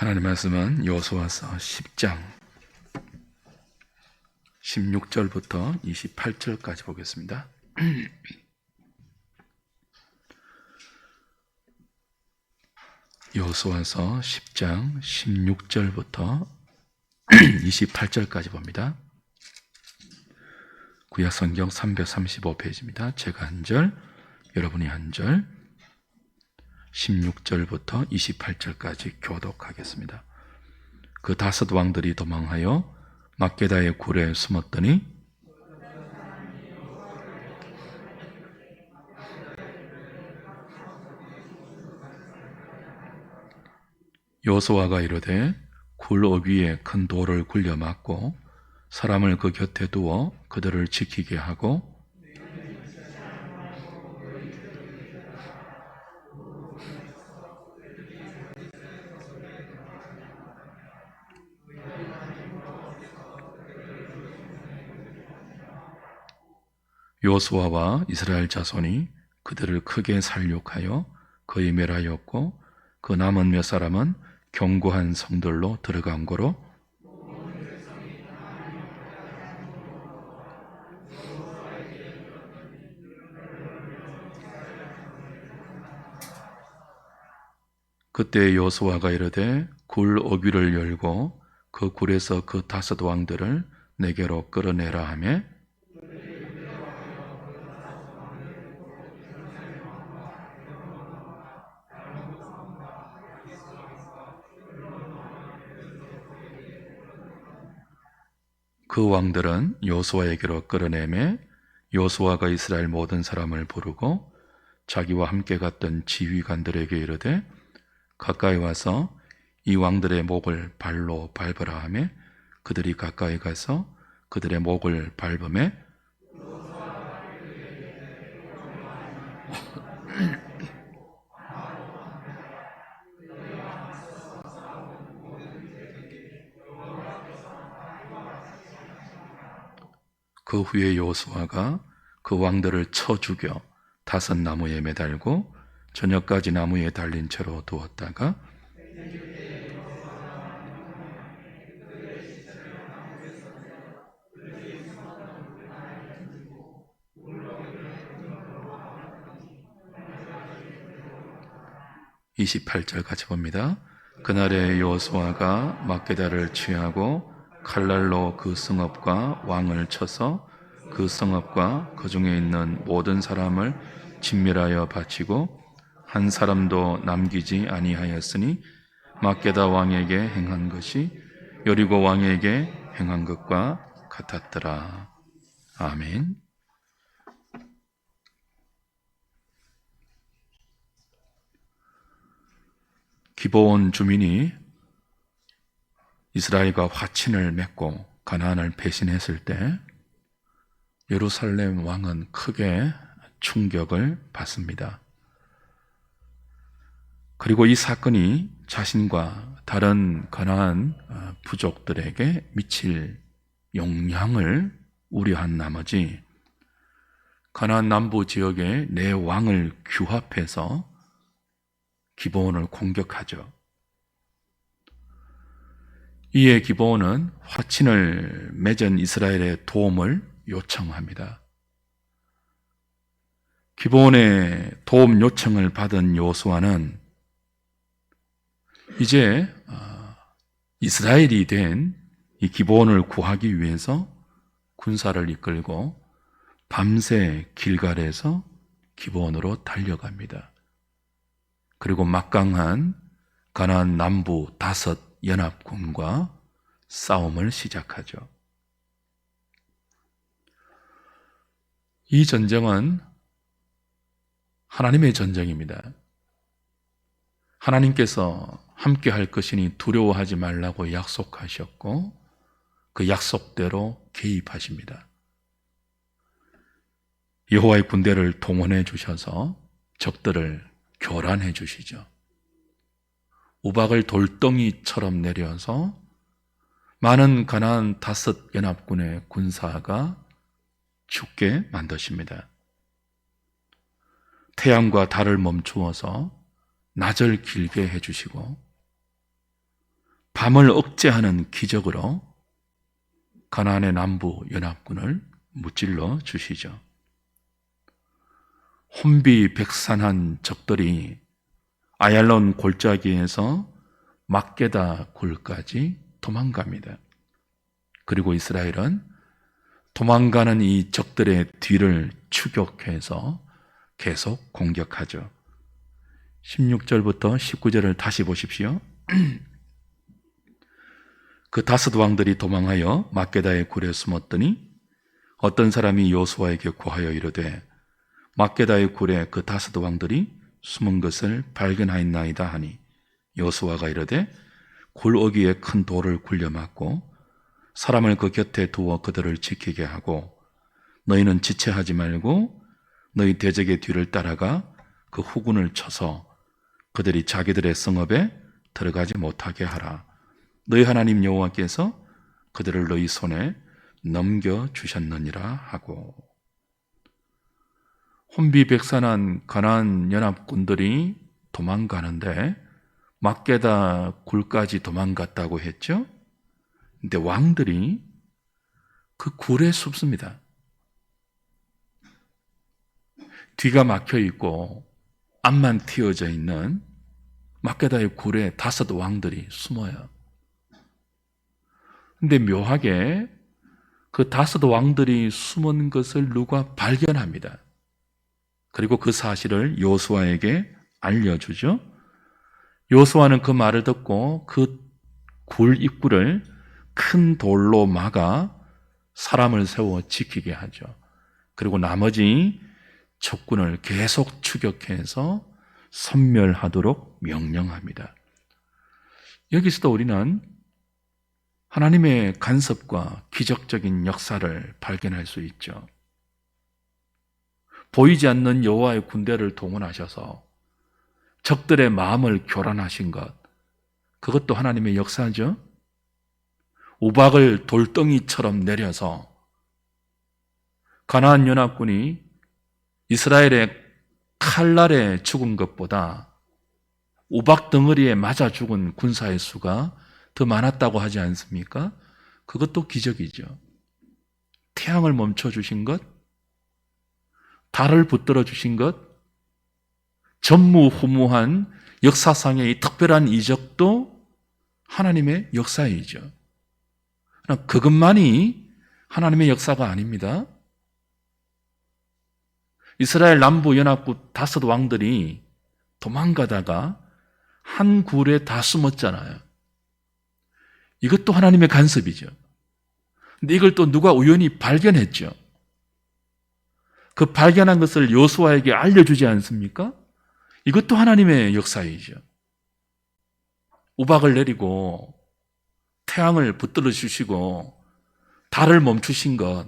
하나님 말씀은 여호수아서 10장 16절부터 28절까지 보겠습니다. 여호수아서 10장 16절부터 28절까지 봅니다. 구약 성경 335페이지입니다. 제가 한 절, 여러분이 한 절, 16절부터 28절까지 교독하겠습니다. 그 다섯 왕들이 도망하여 막게다의 굴에 숨었더니 여호수아가 이르되 굴 어귀에 큰 돌을 굴려 막고 사람을 그 곁에 두어 그들을 지키게 하고 여호수아와 이스라엘 자손이 그들을 크게 살육하여 거의 멸하였고 그 남은 몇 사람은 견고한 성들로 들어간 거로 그때 여호수아가 이르되 굴 어귀를 열고 그 굴에서 그 다섯 왕들을 내게로 끌어내라 하며 그 왕들은 여호수아에게로 끌어내매 여호수아가 이스라엘 모든 사람을 부르고 자기와 함께 갔던 지휘관들에게 이르되 가까이 와서 이 왕들의 목을 발로 밟으라 하며 그들이 가까이 가서 그들의 목을 밟으매 그 후에 여호수아가 그 왕들을 쳐 죽여 다섯 나무에 매달고 저녁까지 나무에 달린 채로 두었다가 (28절) 같이 봅니다. 그날에 여호수아가 막게다를 취하고 칼날로 그 성읍과 왕을 쳐서 그 성읍과 그 중에 있는 모든 사람을 진멸하여 바치고 한 사람도 남기지 아니하였으니 막게다 왕에게 행한 것이 여리고 왕에게 행한 것과 같았더라. 아멘. 기브온 주민이 이스라엘과 화친을 맺고 가나안을 배신했을 때 예루살렘 왕은 크게 충격을 받습니다. 그리고 이 사건이 자신과 다른 가나안 부족들에게 미칠 영향을 우려한 나머지 가나안 남부 지역의 내 왕을 규합해서 기브온을 공격하죠. 이에 기브온은 화친을 맺은 이스라엘의 도움을 요청합니다. 기브온의 도움 요청을 받은 여호수아는 이제 이스라엘이 된 이 기브온을 구하기 위해서 군사를 이끌고 밤새 길갈에서 기브온으로 달려갑니다. 그리고 막강한 가나안 남부 다섯 연합군과 싸움을 시작하죠. 이 전쟁은 하나님의 전쟁입니다. 하나님께서 함께 할 것이니 두려워하지 말라고 약속하셨고 그 약속대로 개입하십니다. 여호와의 군대를 동원해 주셔서 적들을 교란해 주시죠. 우박을 돌덩이처럼 내려서 많은 가나안 다섯 연합군의 군사가 죽게 만드십니다. 태양과 달을 멈추어서 낮을 길게 해주시고 밤을 억제하는 기적으로 가나안의 남부 연합군을 무찔러 주시죠. 혼비백산한 적들이 아얄론 골짜기에서 막게다 굴까지 도망갑니다. 그리고 이스라엘은 도망가는 이 적들의 뒤를 추격해서 계속 공격하죠. 16절부터 19절을 다시 보십시오. 그 다섯 왕들이 도망하여 막게다의 굴에 숨었더니 어떤 사람이 여호수아에게 고하여 이르되 막게다의 굴에 그 다섯 왕들이 숨은 것을 발견하였나이다 하니 여호수아가 이르되 굴 어귀에 큰 돌을 굴려 막고 사람을 그 곁에 두어 그들을 지키게 하고 너희는 지체하지 말고 너희 대적의 뒤를 따라가 그 후군을 쳐서 그들이 자기들의 성읍에 들어가지 못하게 하라. 너희 하나님 여호와께서 그들을 너희 손에 넘겨주셨느니라 하고, 혼비백산한 가나안 연합군들이 도망가는데 막게다 굴까지 도망갔다고 했죠. 근데 왕들이 그 굴에 숨습니다. 뒤가 막혀 있고 앞만 튀어져 있는 막게다의 굴에 다섯 왕들이 숨어요. 근데 묘하게 그 다섯 왕들이 숨은 것을 누가 발견합니다. 그리고 그 사실을 여호수아에게 알려주죠. 여호수아는 그 말을 듣고 그 굴 입구를 큰 돌로 막아 사람을 세워 지키게 하죠. 그리고 나머지 적군을 계속 추격해서 섬멸하도록 명령합니다. 여기서도 우리는 하나님의 간섭과 기적적인 역사를 발견할 수 있죠. 보이지 않는 여호와의 군대를 동원하셔서 적들의 마음을 교란하신 것, 그것도 하나님의 역사죠. 우박을 돌덩이처럼 내려서 가나안 연합군이 이스라엘의 칼날에 죽은 것보다 우박 덩어리에 맞아 죽은 군사의 수가 더 많았다고 하지 않습니까? 그것도 기적이죠. 태양을 멈춰주신 것, 달을 붙들어 주신 것, 전무후무한 역사상의 특별한 이적도 하나님의 역사이죠. 그러나 그것만이 하나님의 역사가 아닙니다. 이스라엘 남부 연합군 다섯 왕들이 도망가다가 한 굴에 다 숨었잖아요. 이것도 하나님의 간섭이죠. 근데 이걸 또 누가 우연히 발견했죠. 그 발견한 것을 여호수아에게 알려주지 않습니까? 이것도 하나님의 역사이죠. 우박을 내리고 태양을 붙들어 주시고 달을 멈추신 것,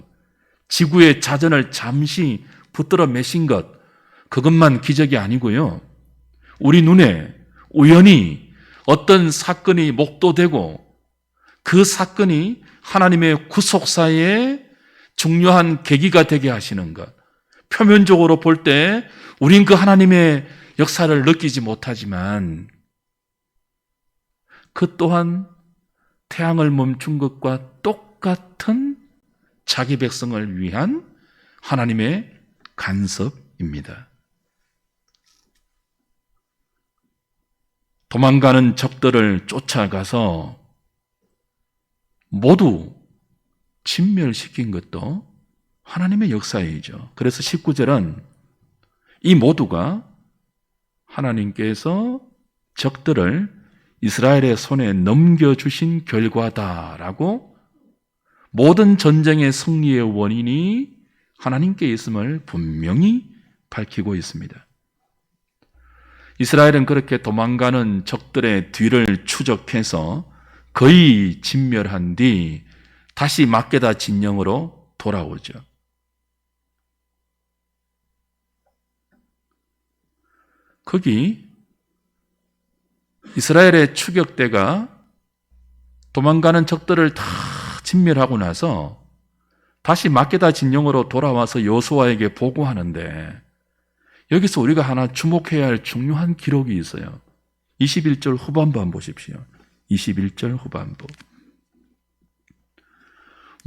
지구의 자전을 잠시 붙들어 매신 것, 그것만 기적이 아니고요. 우리 눈에 우연히 어떤 사건이 목도되고 그 사건이 하나님의 구속사의 중요한 계기가 되게 하시는 것. 표면적으로 볼 때 우린 그 하나님의 역사를 느끼지 못하지만 그 또한 태양을 멈춘 것과 똑같은 자기 백성을 위한 하나님의 간섭입니다. 도망가는 적들을 쫓아가서 모두 진멸시킨 것도 하나님의 역사이죠. 그래서 19절은 이 모두가 하나님께서 적들을 이스라엘의 손에 넘겨주신 결과다라고, 모든 전쟁의 승리의 원인이 하나님께 있음을 분명히 밝히고 있습니다. 이스라엘은 그렇게 도망가는 적들의 뒤를 추적해서 거의 진멸한 뒤 다시 막게다 진영으로 돌아오죠. 거기 이스라엘의 추격대가 도망가는 적들을 다 진멸하고 나서 다시 막게다 진영으로 돌아와서 여호수아에게 보고하는데, 여기서 우리가 하나 주목해야 할 중요한 기록이 있어요. 21절 후반부 한번 보십시오. 21절 후반부.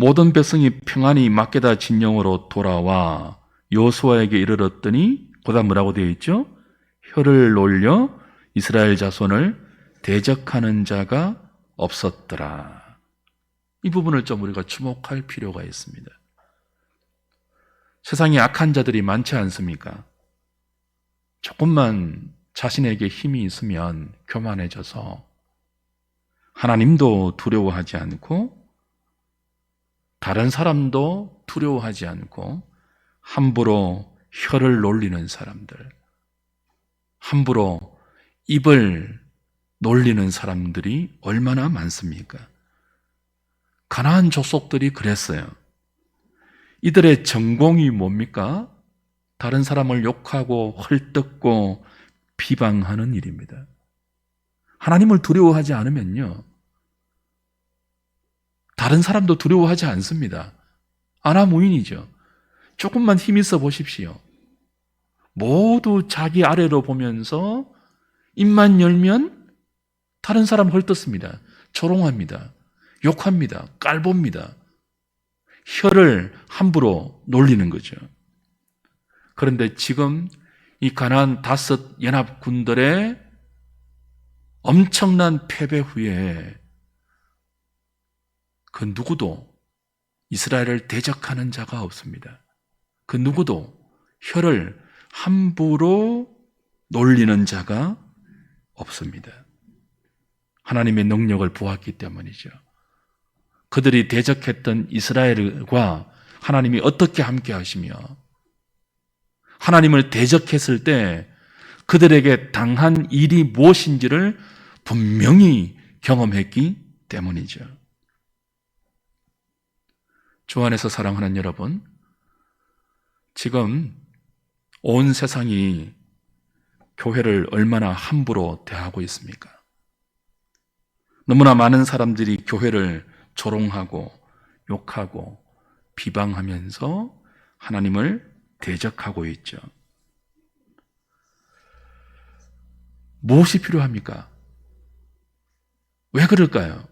모든 백성이 평안히 막게다 진영으로 돌아와 여호수아에게 이르렀더니 그다음 뭐라고 되어 있죠? 혀를 놀려 이스라엘 자손을 대적하는 자가 없었더라. 이 부분을 좀 우리가 주목할 필요가 있습니다. 세상에 악한 자들이 많지 않습니까? 조금만 자신에게 힘이 있으면 교만해져서 하나님도 두려워하지 않고 다른 사람도 두려워하지 않고 함부로 혀를 놀리는 사람들, 함부로 입을 놀리는 사람들이 얼마나 많습니까? 가나안 족속들이 그랬어요. 이들의 전공이 뭡니까? 다른 사람을 욕하고 헐뜯고 비방하는 일입니다. 하나님을 두려워하지 않으면요, 다른 사람도 두려워하지 않습니다. 아나무인이죠. 조금만 힘 있어 보십시오. 모두 자기 아래로 보면서 입만 열면 다른 사람 헐뜯습니다. 조롱합니다. 욕합니다. 깔봅니다. 혀를 함부로 놀리는 거죠. 그런데 지금 이 가나안 5 연합군들의 엄청난 패배 후에 그 누구도 이스라엘을 대적하는 자가 없습니다. 그 누구도 혀를 함부로 놀리는 자가 없습니다. 하나님의 능력을 보았기 때문이죠. 그들이 대적했던 이스라엘과 하나님이 어떻게 함께 하시며 하나님을 대적했을 때 그들에게 당한 일이 무엇인지를 분명히 경험했기 때문이죠. 주 안에서 사랑하는 여러분, 지금 온 세상이 교회를 얼마나 함부로 대하고 있습니까? 너무나 많은 사람들이 교회를 조롱하고 욕하고 비방하면서 하나님을 대적하고 있죠. 무엇이 필요합니까? 왜 그럴까요?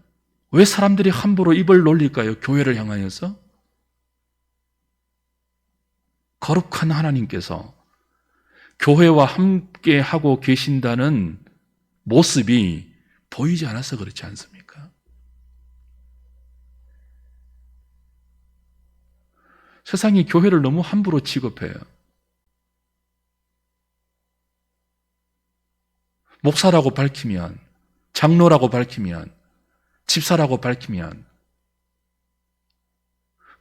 왜 사람들이 함부로 입을 놀릴까요? 교회를 향하여서? 거룩한 하나님께서 교회와 함께 하고 계신다는 모습이 보이지 않아서 그렇지 않습니까? 세상이 교회를 너무 함부로 취급해요. 목사라고 밝히면, 장로라고 밝히면, 집사라고 밝히면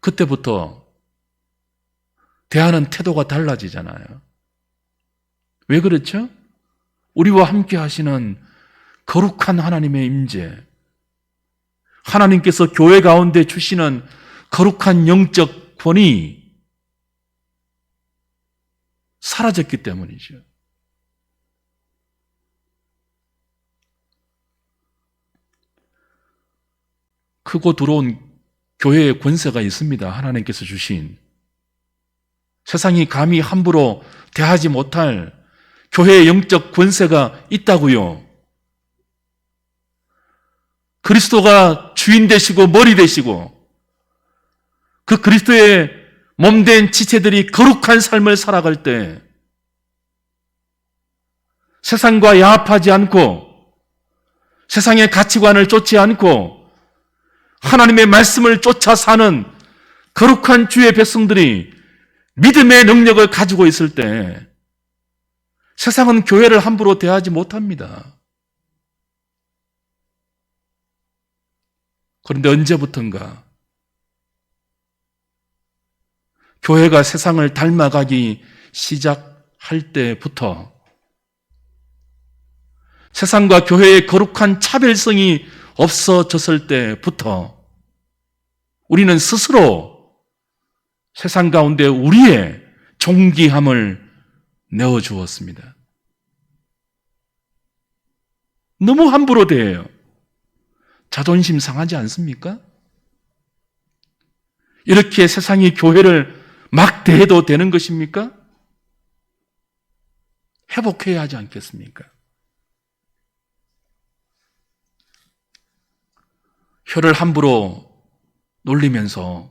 그때부터 대하는 태도가 달라지잖아요. 왜 그렇죠? 우리와 함께 하시는 거룩한 하나님의 임재, 하나님께서 교회 가운데 주시는 거룩한 영적 권위 사라졌기 때문이죠. 크고 들어온 교회의 권세가 있습니다. 하나님께서 주신. 세상이 감히 함부로 대하지 못할 교회의 영적 권세가 있다고요. 그리스도가 주인 되시고 머리 되시고 그 그리스도의 몸된 지체들이 거룩한 삶을 살아갈 때 세상과 야합하지 않고 세상의 가치관을 쫓지 않고 하나님의 말씀을 쫓아 사는 거룩한 주의 백성들이 믿음의 능력을 가지고 있을 때 세상은 교회를 함부로 대하지 못합니다. 그런데 언제부턴가 교회가 세상을 닮아가기 시작할 때부터 세상과 교회의 거룩한 차별성이 없어졌을 때부터 우리는 스스로 세상 가운데 우리의 존귀함을 내어주었습니다. 너무 함부로 대해요. 자존심 상하지 않습니까? 이렇게 세상이 교회를 막 대해도 되는 것입니까? 회복해야 하지 않겠습니까? 혀를 함부로 놀리면서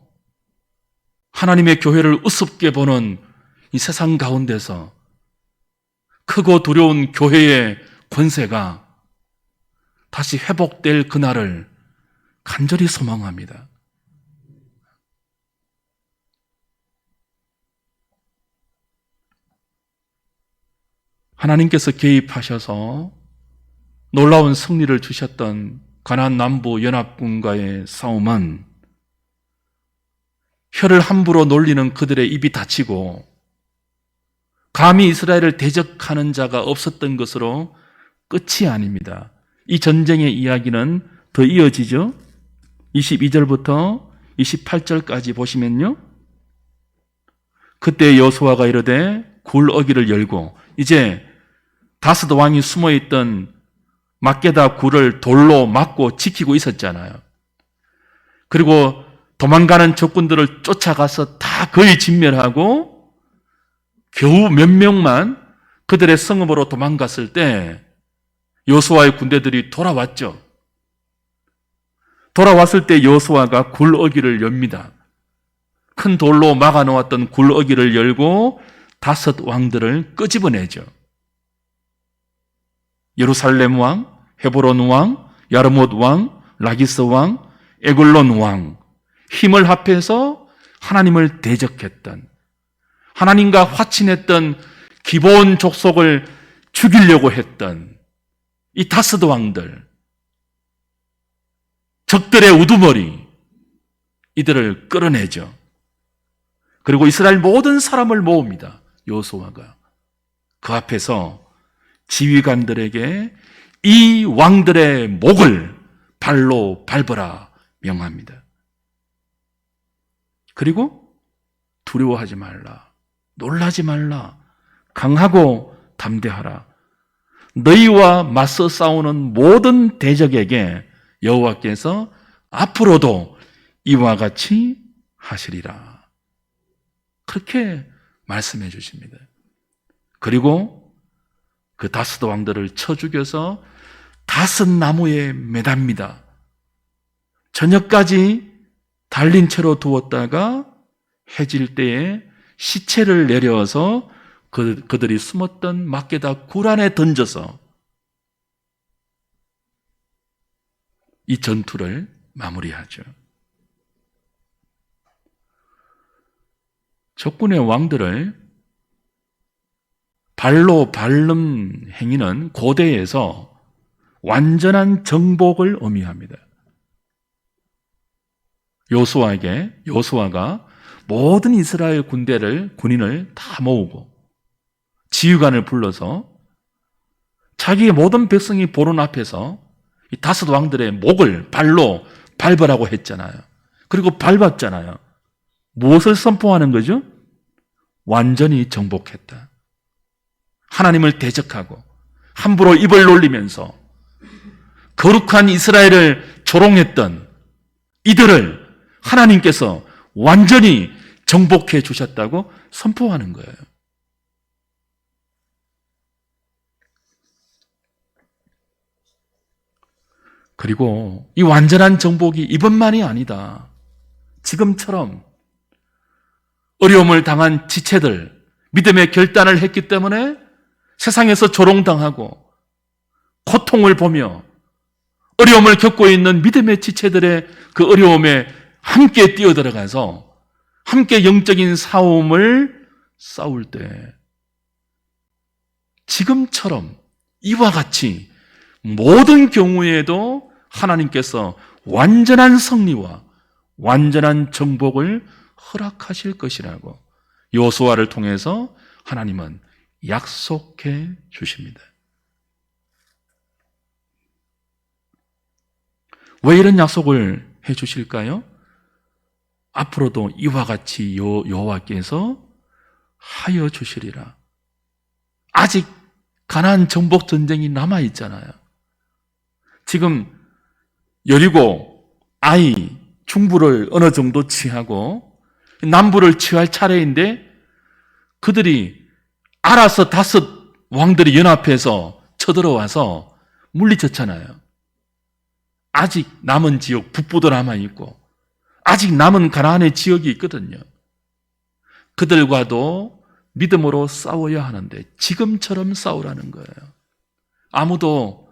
하나님의 교회를 우습게 보는 이 세상 가운데서 크고 두려운 교회의 권세가 다시 회복될 그날을 간절히 소망합니다. 하나님께서 개입하셔서 놀라운 승리를 주셨던 가나안 남부 연합군과의 싸움은 혀를 함부로 놀리는 그들의 입이 닫히고 감히 이스라엘을 대적하는 자가 없었던 것으로 끝이 아닙니다. 이 전쟁의 이야기는 더 이어지죠. 22절부터 28절까지 보시면요. 그때 여호수아가 이르되 굴어기를 열고, 이제 다섯 왕이 숨어있던 막게다 굴을 돌로 막고 지키고 있었잖아요. 그리고 도망가는 적군들을 쫓아가서 다 거의 진멸하고 겨우 몇 명만 그들의 성읍으로 도망갔을 때 여호수아의 군대들이 돌아왔죠. 돌아왔을 때 여호수아가 굴어기를 엽니다. 큰 돌로 막아놓았던 굴어기를 열고 다섯 왕들을 끄집어내죠. 예루살렘 왕, 헤브론 왕, 야르못 왕, 라기스 왕, 에글론 왕, 힘을 합해서 하나님을 대적했던, 하나님과 화친했던 기브온 족속을 죽이려고 했던 이 다섯 왕들, 적들의 우두머리, 이들을 끌어내죠. 그리고 이스라엘 모든 사람을 모읍니다. 여호수아가 그 앞에서 지휘관들에게 이 왕들의 목을 발로 밟으라 명합니다. 그리고 두려워하지 말라, 놀라지 말라, 강하고 담대하라. 너희와 맞서 싸우는 모든 대적에게 여호와께서 앞으로도 이와 같이 하시리라. 그렇게 말씀해 주십니다. 그리고 그 다섯 왕들을 쳐 죽여서 다섯 나무에 매답니다. 저녁까지 달린 채로 두었다가 해질 때에 시체를 내려서 그들이 숨었던 막게다 굴 안에 던져서 이 전투를 마무리하죠. 적군의 왕들을 발로 밟는 행위는 고대에서 완전한 정복을 의미합니다. 여호수아가 모든 이스라엘 군인을 다 모으고 지휘관을 불러서 자기의 모든 백성이 보는 앞에서 이 다섯 왕들의 목을 발로 밟으라고 했잖아요. 그리고 밟았잖아요. 무엇을 선포하는 거죠? 완전히 정복했다. 하나님을 대적하고 함부로 입을 놀리면서 거룩한 이스라엘을 조롱했던 이들을 하나님께서 완전히 정복해 주셨다고 선포하는 거예요. 그리고 이 완전한 정복이 이번만이 아니다. 지금처럼 어려움을 당한 지체들, 믿음의 결단을 했기 때문에 세상에서 조롱당하고 고통을 보며 어려움을 겪고 있는 믿음의 지체들의 그 어려움에 함께 뛰어들어가서 함께 영적인 싸움을 싸울 때 지금처럼 이와 같이 모든 경우에도 하나님께서 완전한 승리와 완전한 정복을 허락하실 것이라고 여호수아를 통해서 하나님은 약속해 주십니다. 왜 이런 약속을 해 주실까요? 앞으로도 이와 같이 여호와께서 하여 주시리라. 아직 가나안 정복 전쟁이 남아 있잖아요. 지금 여리고, 아이, 중부를 어느 정도 취하고 남부를 취할 차례인데 그들이 알아서 다섯 왕들이 연합해서 쳐들어와서 물리쳤잖아요. 아직 남은 지역 북부도 남아있고 아직 남은 가나안의 지역이 있거든요. 그들과도 믿음으로 싸워야 하는데 지금처럼 싸우라는 거예요. 아무도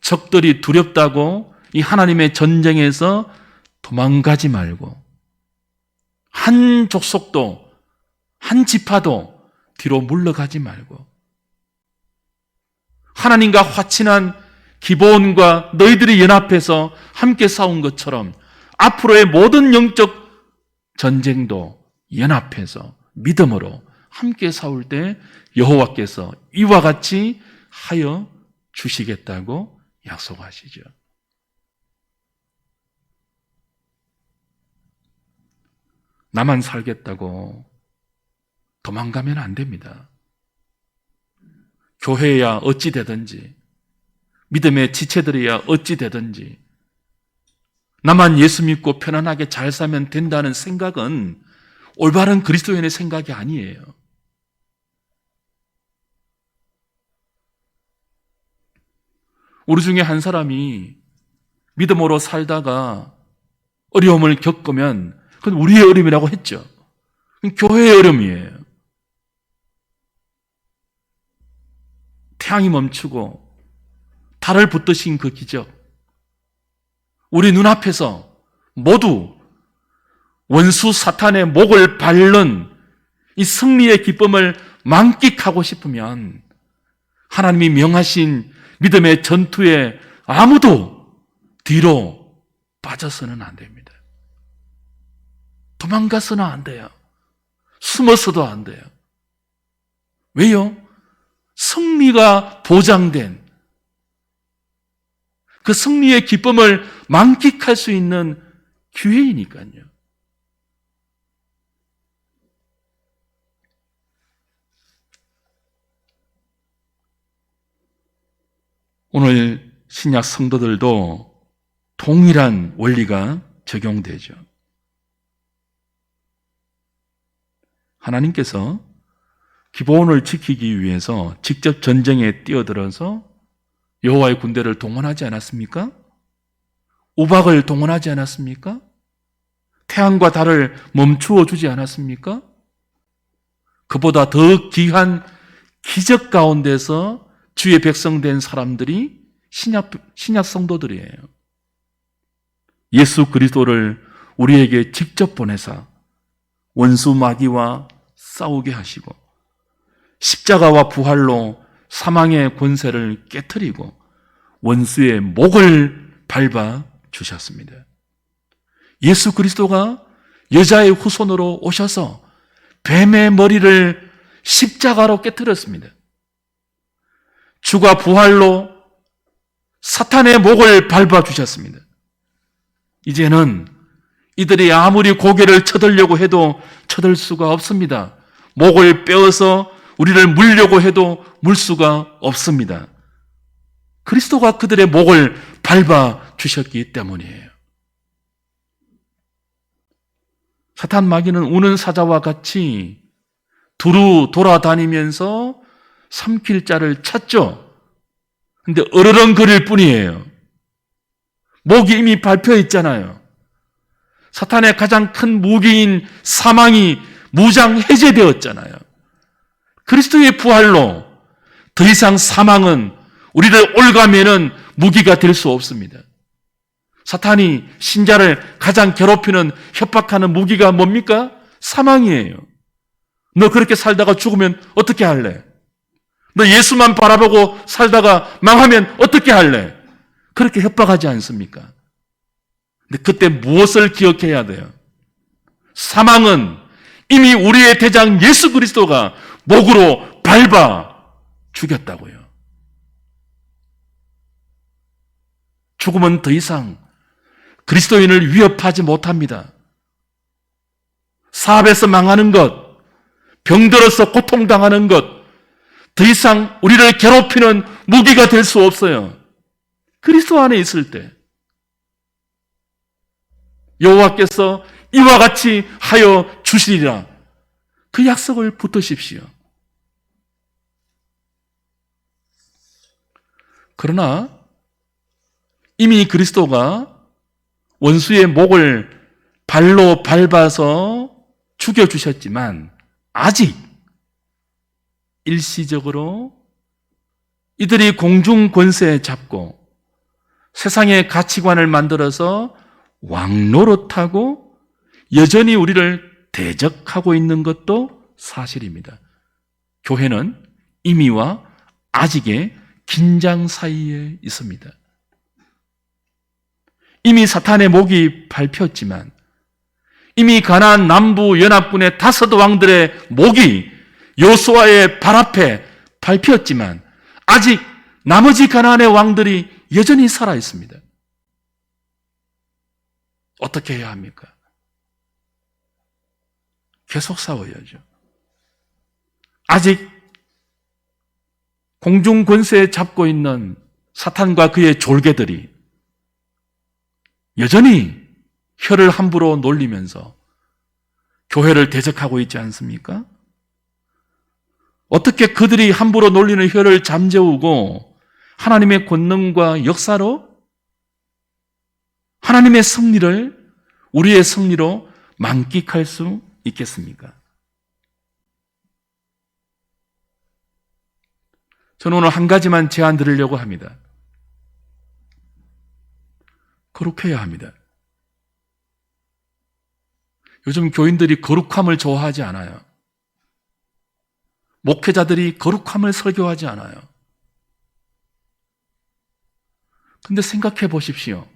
적들이 두렵다고 이 하나님의 전쟁에서 도망가지 말고 한 족속도 한 지파도 뒤로 물러가지 말고 하나님과 화친한 기브온과 너희들이 연합해서 함께 싸운 것처럼 앞으로의 모든 영적 전쟁도 연합해서 믿음으로 함께 싸울 때 여호와께서 이와 같이 하여 주시겠다고 약속하시죠. 나만 살겠다고 도망가면 안 됩니다. 교회야 어찌 되든지 믿음의 지체들이야 어찌 되든지 나만 예수 믿고 편안하게 잘 살면 된다는 생각은 올바른 그리스도인의 생각이 아니에요. 우리 중에 한 사람이 믿음으로 살다가 어려움을 겪으면 그건 우리의 어려움이라고 했죠. 그건 교회의 어려움이에요. 태양이 멈추고 달을 붙드신 그 기적, 우리 눈앞에서 모두 원수 사탄의 목을 밟는 이 승리의 기쁨을 만끽하고 싶으면 하나님이 명하신 믿음의 전투에 아무도 뒤로 빠져서는 안 됩니다. 도망가서는 안 돼요. 숨어서도 안 돼요. 왜요? 승리가 보장된 그 승리의 기쁨을 만끽할 수 있는 기회이니까요. 오늘 신약 성도들도 동일한 원리가 적용되죠. 하나님께서 기브온을 지키기 위해서 직접 전쟁에 뛰어들어서 여호와의 군대를 동원하지 않았습니까? 우박을 동원하지 않았습니까? 태양과 달을 멈추어 주지 않았습니까? 그보다 더 귀한 기적 가운데서 주의 백성 된 사람들이 신약 성도들이에요. 예수 그리스도를 우리에게 직접 보내사 원수 마귀와 싸우게 하시고 십자가와 부활로 사망의 권세를 깨트리고 원수의 목을 밟아 주셨습니다. 예수 그리스도가 여자의 후손으로 오셔서 뱀의 머리를 십자가로 깨트렸습니다. 주가 부활로 사탄의 목을 밟아 주셨습니다. 이제는 이들이 아무리 고개를 쳐들려고 해도 쳐들 수가 없습니다. 목을 빼어서 우리를 물려고 해도 물 수가 없습니다. 그리스도가 그들의 목을 밟아 주셨기 때문이에요. 사탄 마귀는 우는 사자와 같이 두루 돌아다니면서 삼킬 자를 찾죠. 근데 어르렁거릴 뿐이에요. 목이 이미 밟혀 있잖아요. 사탄의 가장 큰 무기인 사망이 무장 해제되었잖아요. 그리스도의 부활로 더 이상 사망은 우리를 올가매는 무기가 될 수 없습니다. 사탄이 신자를 가장 괴롭히는 협박하는 무기가 뭡니까? 사망이에요. 너 그렇게 살다가 죽으면 어떻게 할래? 너 예수만 바라보고 살다가 망하면 어떻게 할래? 그렇게 협박하지 않습니까? 근데 그때 무엇을 기억해야 돼요? 사망은 이미 우리의 대장 예수 그리스도가 목으로 밟아 죽였다고요. 죽음은 더 이상 그리스도인을 위협하지 못합니다. 사업에서 망하는 것, 병들어서 고통당하는 것, 더 이상 우리를 괴롭히는 무기가 될 수 없어요. 그리스도 안에 있을 때 여호와께서 이와 같이 하여 주시리라. 그 약속을 붙드십시오. 그러나 이미 그리스도가 원수의 목을 발로 밟아서 죽여주셨지만 아직 일시적으로 이들이 공중 권세 잡고 세상의 가치관을 만들어서 왕노릇하고 여전히 우리를 대적하고 있는 것도 사실입니다. 교회는 이미와 아직의 긴장 사이에 있습니다. 이미 사탄의 목이 밟혔지만, 이미 가나안 남부 연합군의 5 왕들의 목이 여호수아의 발 앞에 밟혔지만 아직 나머지 가나안의 왕들이 여전히 살아 있습니다. 어떻게 해야 합니까? 계속 싸워야죠. 아직 공중 권세에 잡고 있는 사탄과 그의 졸개들이 여전히 혀를 함부로 놀리면서 교회를 대적하고 있지 않습니까? 어떻게 그들이 함부로 놀리는 혀를 잠재우고 하나님의 권능과 역사로 하나님의 승리를 우리의 승리로 만끽할 수 있겠습니까? 저는 오늘 한 가지만 제안 드리려고 합니다. 거룩해야 합니다. 요즘 교인들이 거룩함을 좋아하지 않아요. 목회자들이 거룩함을 설교하지 않아요. 근데 생각해 보십시오.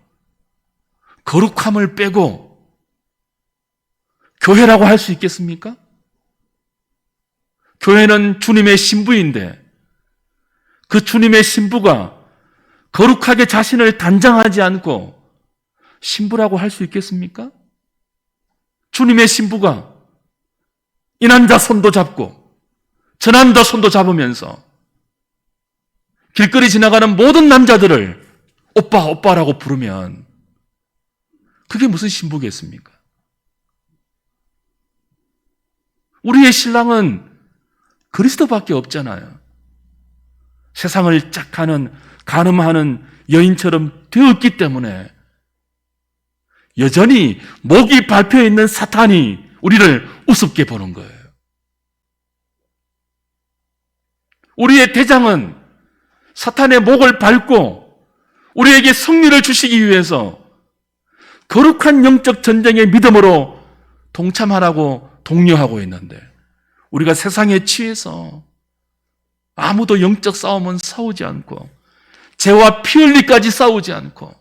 거룩함을 빼고 교회라고 할 수 있겠습니까? 교회는 주님의 신부인데 그 주님의 신부가 거룩하게 자신을 단장하지 않고 신부라고 할 수 있겠습니까? 주님의 신부가 이 남자 손도 잡고 저 남자 손도 잡으면서 길거리 지나가는 모든 남자들을 오빠, 오빠라고 부르면 그게 무슨 신부겠습니까? 우리의 신랑은 그리스도밖에 없잖아요. 세상을 짝하는, 간음하는 여인처럼 되었기 때문에 여전히 목이 밟혀 있는 사탄이 우리를 우습게 보는 거예요. 우리의 대장은 사탄의 목을 밟고 우리에게 승리를 주시기 위해서 거룩한 영적 전쟁의 믿음으로 동참하라고 독려하고 있는데 우리가 세상에 취해서 아무도 영적 싸움은 싸우지 않고 죄와 피 흘리까지 싸우지 않고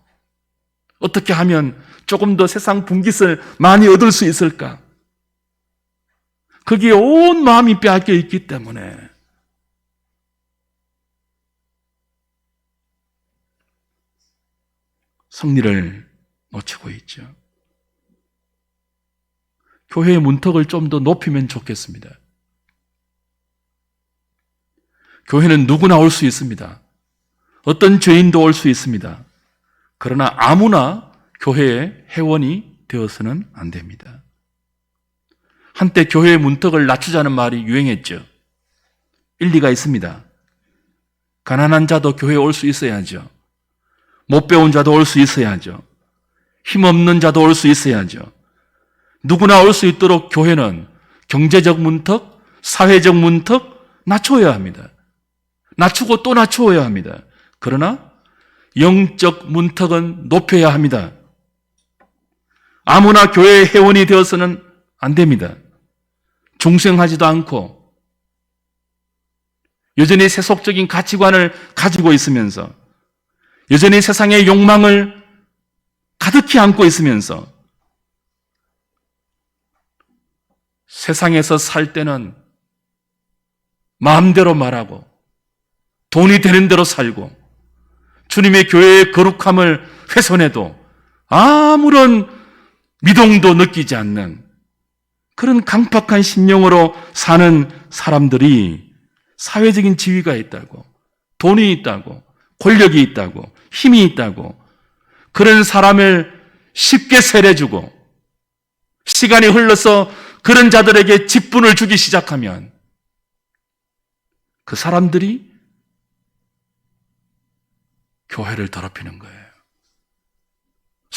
어떻게 하면 조금 더 세상 분깃을 많이 얻을 수 있을까? 거기에 온 마음이 빼앗겨 있기 때문에 승리를 놓치고 있죠. 교회의 문턱을 좀 더 높이면 좋겠습니다. 교회는 누구나 올 수 있습니다. 어떤 죄인도 올 수 있습니다. 그러나 아무나 교회의 회원이 되어서는 안 됩니다. 한때 교회의 문턱을 낮추자는 말이 유행했죠. 일리가 있습니다. 가난한 자도 교회에 올 수 있어야죠. 못 배운 자도 올 수 있어야죠. 힘없는 자도 올 수 있어야죠. 누구나 올 수 있도록 교회는 경제적 문턱, 사회적 문턱 낮춰야 합니다. 낮추고 또 낮추어야 합니다. 그러나 영적 문턱은 높여야 합니다. 아무나 교회의 회원이 되어서는 안 됩니다. 중생하지도 않고 여전히 세속적인 가치관을 가지고 있으면서 여전히 세상의 욕망을 가득히 안고 있으면서 세상에서 살 때는 마음대로 말하고 돈이 되는 대로 살고 주님의 교회의 거룩함을 훼손해도 아무런 미동도 느끼지 않는 그런 강팍한 심령으로 사는 사람들이 사회적인 지위가 있다고, 돈이 있다고, 권력이 있다고, 힘이 있다고 그런 사람을 쉽게 세례주고 시간이 흘러서 그런 자들에게 직분을 주기 시작하면 그 사람들이 교회를 더럽히는 거예요.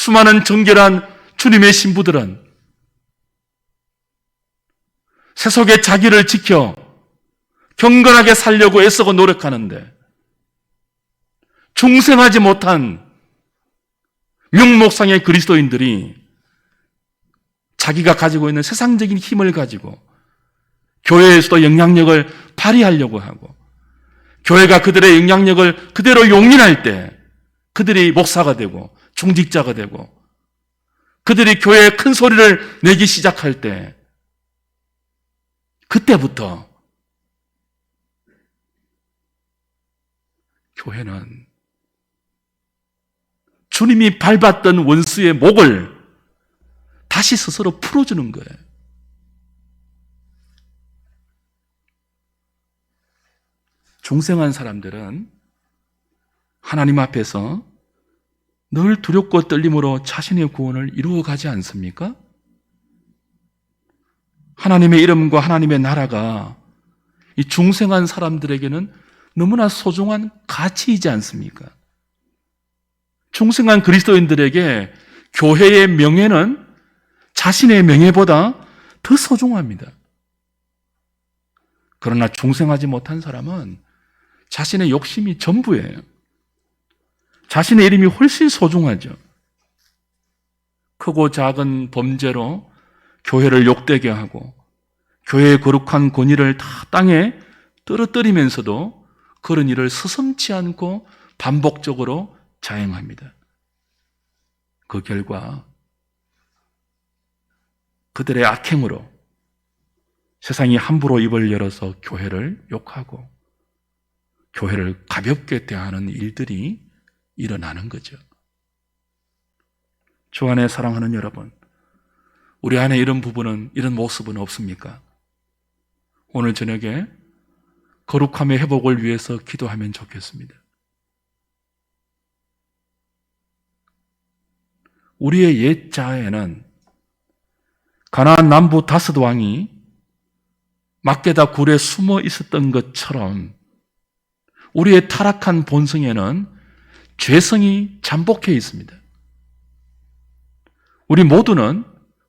수많은 정결한 주님의 신부들은 세속의 자기를 지켜 경건하게 살려고 애쓰고 노력하는데 중생하지 못한 명목상의 그리스도인들이 자기가 가지고 있는 세상적인 힘을 가지고 교회에서도 영향력을 발휘하려고 하고 교회가 그들의 영향력을 그대로 용인할 때 그들이 목사가 되고 중직자가 되고 그들이 교회에 큰 소리를 내기 시작할 때 그때부터 교회는 주님이 밟았던 원수의 목을 다시 스스로 풀어주는 거예요. 중생한 사람들은 하나님 앞에서 늘 두렵고 떨림으로 자신의 구원을 이루어가지 않습니까? 하나님의 이름과 하나님의 나라가 이 중생한 사람들에게는 너무나 소중한 가치이지 않습니까? 중생한 그리스도인들에게 교회의 명예는 자신의 명예보다 더 소중합니다. 그러나 중생하지 못한 사람은 자신의 욕심이 전부예요. 자신의 이름이 훨씬 소중하죠. 크고 작은 범죄로 교회를 욕되게 하고 교회의 거룩한 권위를 다 땅에 떨어뜨리면서도 그런 일을 서슴지 않고 반복적으로 자행합니다. 그 결과 그들의 악행으로 세상이 함부로 입을 열어서 교회를 욕하고 교회를 가볍게 대하는 일들이 일어나는 거죠. 주 안에 사랑하는 여러분, 우리 안에 이런 부분은, 이런 모습은 없습니까? 오늘 저녁에 거룩함의 회복을 위해서 기도하면 좋겠습니다. 우리의 옛 자아에는 가나안 남부 다섯 왕이 막게다 굴에 숨어 있었던 것처럼 우리의 타락한 본성에는 죄성이 잠복해 있습니다. 우리 모두는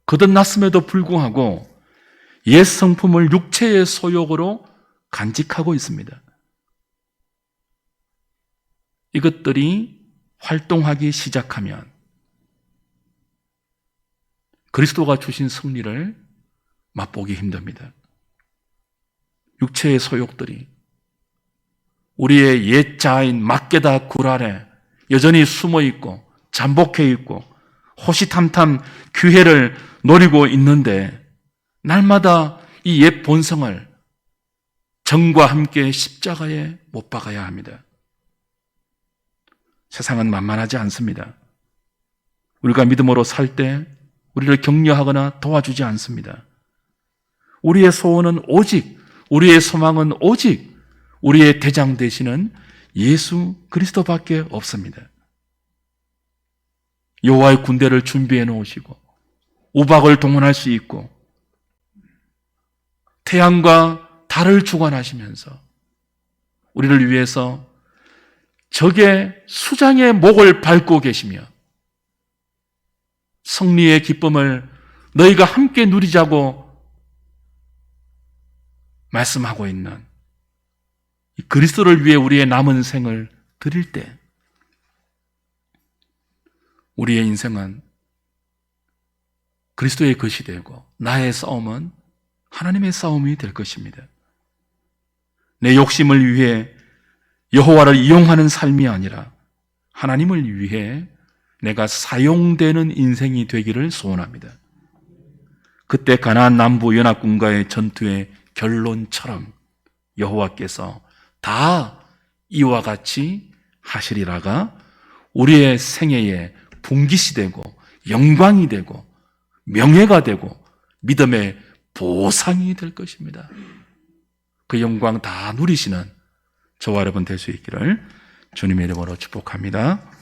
거듭났음에도 불구하고 옛 성품을 육체의 소욕으로 간직하고 있습니다. 이것들이 활동하기 시작하면 그리스도가 주신 승리를 맛보기 힘듭니다. 육체의 소욕들이 우리의 옛 자아인 막게다 굴 아래 여전히 숨어 있고 잠복해 있고 호시탐탐 기회를 노리고 있는데 날마다 이 옛 본성을 정과 함께 십자가에 못 박아야 합니다. 세상은 만만하지 않습니다. 우리가 믿음으로 살 때 우리를 격려하거나 도와주지 않습니다. 우리의 소원은 오직, 우리의 소망은 오직 우리의 대장 되시는 예수 그리스도밖에 없습니다. 여호와의 군대를 준비해 놓으시고 우박을 동원할 수 있고 태양과 달을 주관하시면서 우리를 위해서 적의 수장의 목을 밟고 계시며 승리의 기쁨을 너희가 함께 누리자고 말씀하고 있는 그리스도를 위해 우리의 남은 생을 드릴 때 우리의 인생은 그리스도의 것이 되고 나의 싸움은 하나님의 싸움이 될 것입니다. 내 욕심을 위해 여호와를 이용하는 삶이 아니라 하나님을 위해 내가 사용되는 인생이 되기를 소원합니다. 그때 가나안 남부 연합군과의 전투의 결론처럼 여호와께서 다 이와 같이 하시리라가 우리의 생애의 분깃이 되고 영광이 되고 명예가 되고 믿음의 보상이 될 것입니다. 그 영광 다 누리시는 저와 여러분 될 수 있기를 주님의 이름으로 축복합니다.